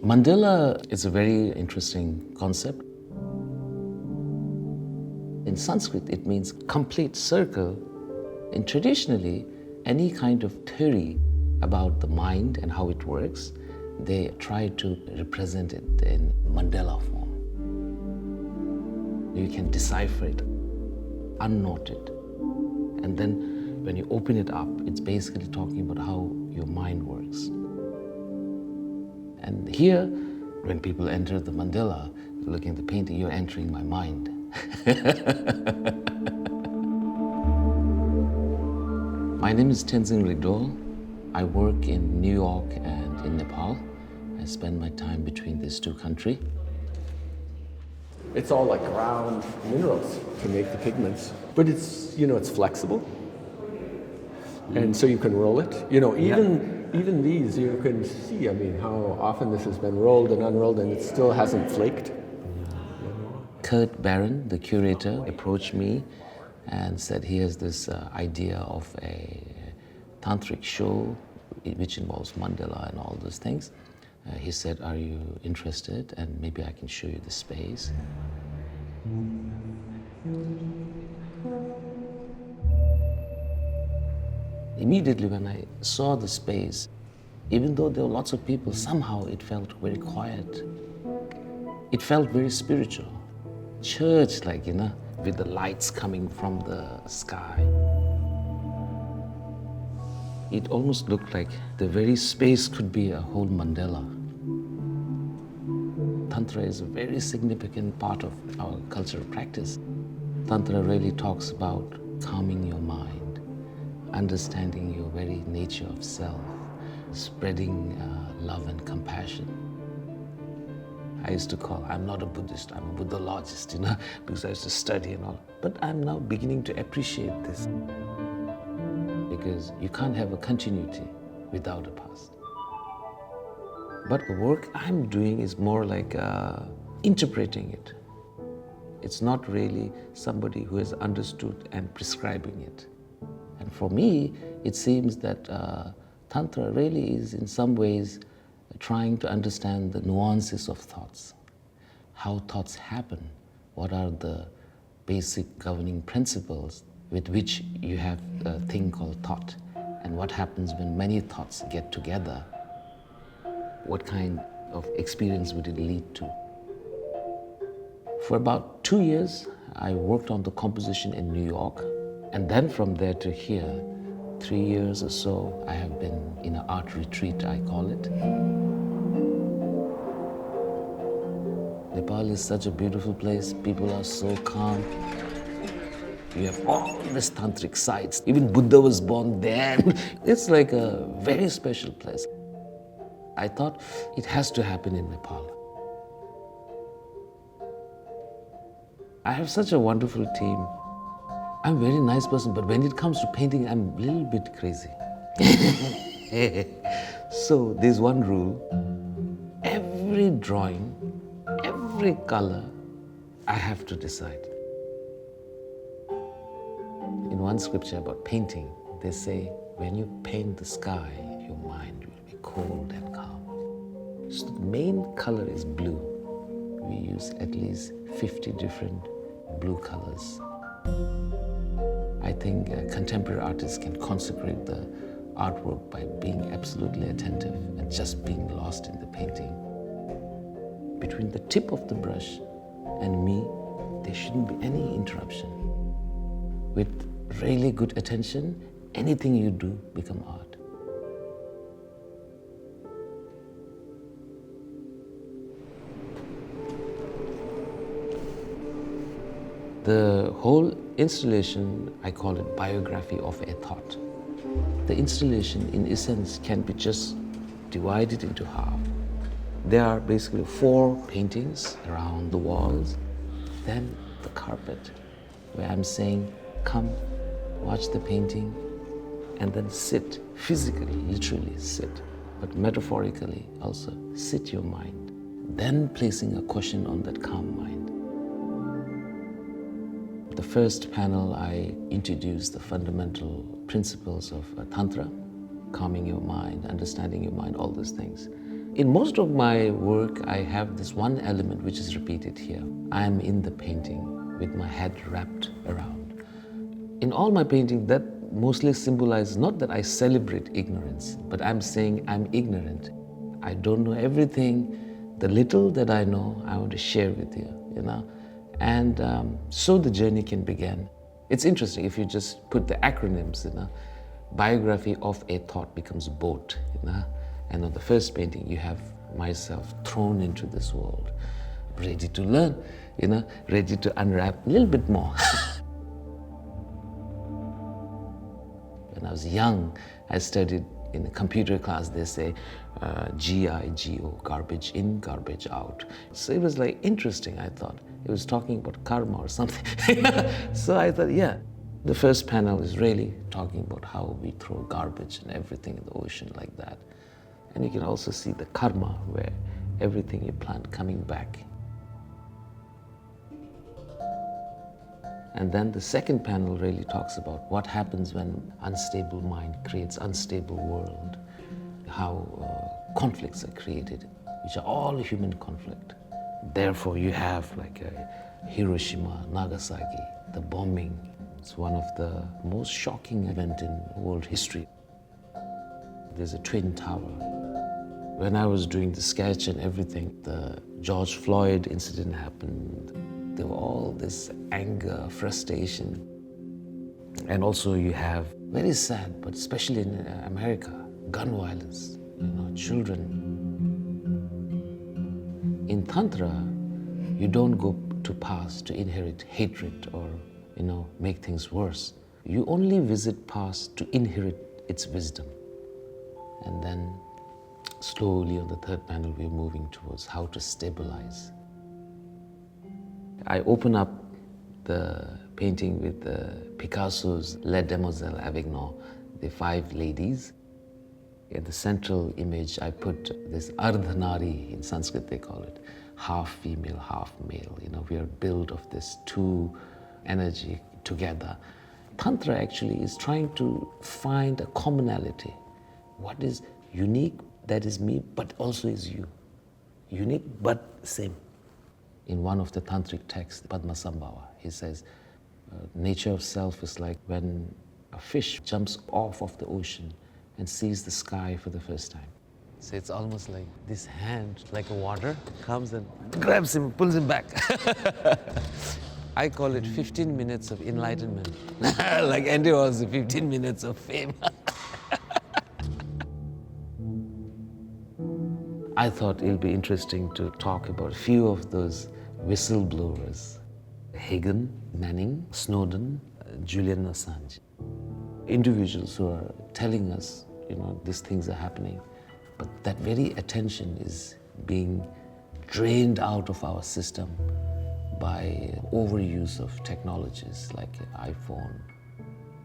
Mandela is a very interesting concept. In Sanskrit, it means complete circle. And traditionally, any kind of theory about the mind and how it works, they try to represent it in Mandela form. You can decipher it, unknote it. And then when you open it up, it's basically talking about how your mind works. And here, when people enter the Mandela, looking at the painting, you're entering my mind. My name is Tenzing Rigdol. I work in New York and in Nepal. I spend my time between these two countries. It's all like ground minerals to make the pigments, but it's flexible, and so you can roll it. Even these you can see. How often this has been rolled and unrolled, and it still hasn't flaked. Behrendt, the curator, approached me and said he has this idea of a tantric show which involves Mandela and all those things. He said, "Are you interested? And maybe I can show you the space." Immediately when I saw the space, even though there were lots of people, somehow it felt very quiet. It felt very spiritual. Church, with the lights coming from the sky. It almost looked like the very space could be a whole Mandela. Tantra is a very significant part of our cultural practice. Tantra really talks about calming your mind, understanding your very nature of self, spreading love and compassion. I used to I'm not a Buddhist, I'm a Buddhologist, because I used to study and all. But I'm now beginning to appreciate this. Because you can't have a continuity without a past. But the work I'm doing is more like interpreting it. It's not really somebody who has understood and prescribing it. And for me, it seems that Tantra really is in some ways trying to understand the nuances of thoughts, how thoughts happen, what are the basic governing principles with which you have a thing called thought, and what happens when many thoughts get together. What kind of experience would it lead to? For about 2 years, I worked on the composition in New York, and then from there to here, 3 years or so, I have been in an art retreat, I call it. Nepal is such a beautiful place. People are so calm. You have all these tantric sites. Even Buddha was born there. It's like a very special place. I thought it has to happen in Nepal. I have such a wonderful team. I'm a very nice person, but when it comes to painting, I'm a little bit crazy. So there's one rule. Every drawing, every color, I have to decide. In one scripture about painting, they say, when you paint the sky, your mind will be cold and calm. So the main color is blue. We use at least 50 different blue colors. I think contemporary artists can consecrate the artwork by being absolutely attentive and just being lost in the painting. Between the tip of the brush and me, there shouldn't be any interruption. With really good attention, anything you do become art. The whole installation, I call it Biography of a Thought. The installation, in essence, can be just divided into half. There are basically 4 paintings around the walls. Then the carpet, where I'm saying, come, watch the painting, and then sit, physically, literally sit, but metaphorically also, sit your mind. Then placing a question on that calm mind. The first panel, I introduced the fundamental principles of Tantra, calming your mind, understanding your mind, all those things. In most of my work, I have this one element which is repeated here. I am in the painting with my head wrapped around. In all my painting, that mostly symbolizes not that I celebrate ignorance, but I'm saying I'm ignorant. I don't know everything. The little that I know, I want to share with you, you know? And so the journey can begin. It's interesting if you just put the acronyms, you know, biography of a thought becomes boat, you know? And on the first painting, you have myself thrown into this world, ready to learn, you know, ready to unwrap a little bit more. When I was young, I studied in a computer class. They say G-I-G-O, garbage in, garbage out. So it was like interesting, I thought. It was talking about karma or something. So I thought, yeah, the first panel is really talking about how we throw garbage and everything in the ocean like that. And you can also see the karma, where everything you plant coming back. And then the second panel really talks about what happens when unstable mind creates unstable world, how conflicts are created, which are all human conflict. Therefore, you have like a Hiroshima, Nagasaki, the bombing. It's one of the most shocking events in world history. There's a twin tower. When I was doing the sketch and everything, the George Floyd incident happened. There were all this anger, frustration. And also you have, very sad, but especially in America, gun violence, you know, children. In Tantra, you don't go to past to inherit hatred or, you know, make things worse. You only visit past to inherit its wisdom. And then slowly on the third panel, we're moving towards how to stabilize. I open up the painting with Picasso's Les Demoiselles Avignon, the 5 ladies. In the central image, I put this Ardhanari, in Sanskrit they call it, half female, half male. You know, we are built of this 2 energy together. Tantra actually is trying to find a commonality. What is unique, that is me, but also is you. Unique, but same. In one of the tantric texts, Padmasambhava, he says, nature of self is like when a fish jumps off of the ocean and sees the sky for the first time. So it's almost like this hand, like a water, comes and grabs him, pulls him back. I call it 15 minutes of enlightenment. Like Andy was 15 minutes of fame. I thought it'll be interesting to talk about a few of those whistleblowers. Hagen, Manning, Snowden, Julian Assange. Individuals who are telling us, you know, these things are happening. But that very attention is being drained out of our system by overuse of technologies like iPhone.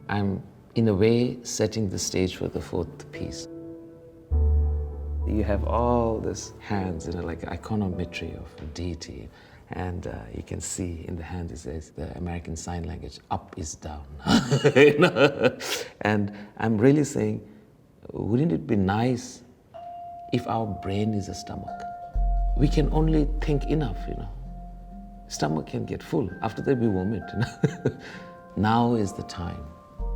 I'm, in a way, setting the stage for the 4th piece. You have all these hands, you know, like iconometry of a deity. And you can see in the hand it says the American Sign Language, up is down. You know? And I'm really saying, wouldn't it be nice if our brain is a stomach? We can only think enough, you know. Stomach can get full. After that, we vomit, you know. Now is the time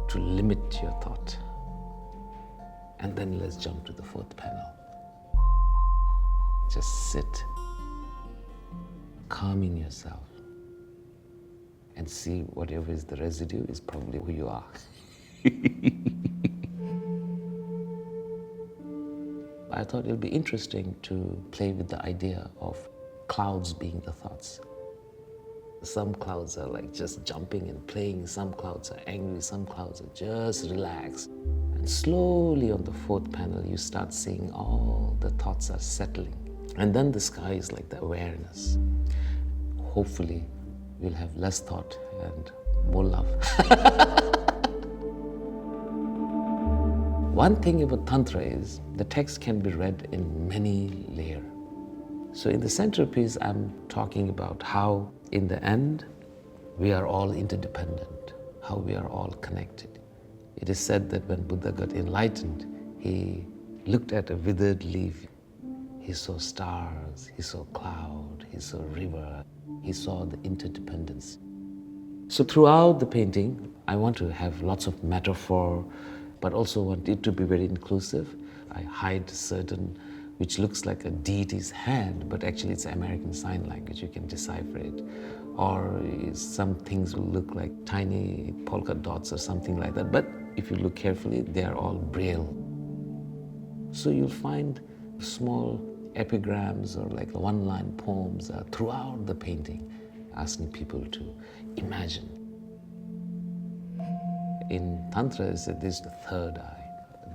to limit your thought. And then let's jump to the 4th panel. Just sit, calming yourself, and see whatever is the residue is probably who you are. I thought it would be interesting to play with the idea of clouds being the thoughts. Some clouds are like just jumping and playing, some clouds are angry, some clouds are just relaxed. And slowly on the 4th panel, you start seeing all the thoughts are settling. And then the sky is like the awareness. Hopefully, we'll have less thought and more love. One thing about Tantra is the text can be read in many layers. So in the centerpiece, I'm talking about how, in the end, we are all interdependent, how we are all connected. It is said that when Buddha got enlightened, he looked at a withered leaf. He saw stars, he saw cloud, he saw river, he saw the interdependence. So throughout the painting, I want to have lots of metaphor, but also want it to be very inclusive. I hide certain, which looks like a deity's hand, but actually it's American Sign Language, you can decipher it. Or some things will look like tiny polka dots or something like that, but if you look carefully, they are all Braille. So you'll find small epigrams or like one-line poems throughout the painting, asking people to imagine. In Tantra, this is the third eye,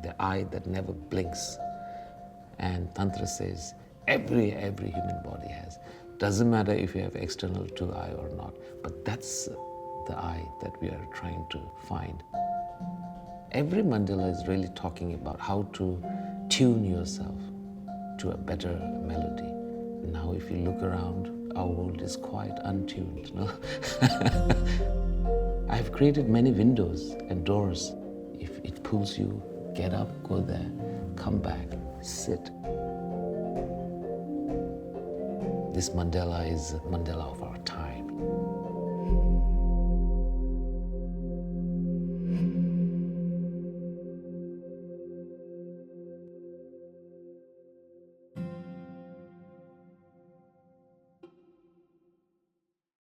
the eye that never blinks. And Tantra says every human body has. Doesn't matter if you have external two eye or not, but that's the eye that we are trying to find. Every mandala is really talking about how to tune yourself to a better melody. Now, if you look around, our world is quite untuned, no? I've created many windows and doors. If it pulls you, get up, go there, come back, sit. This mandala is a mandala of our time.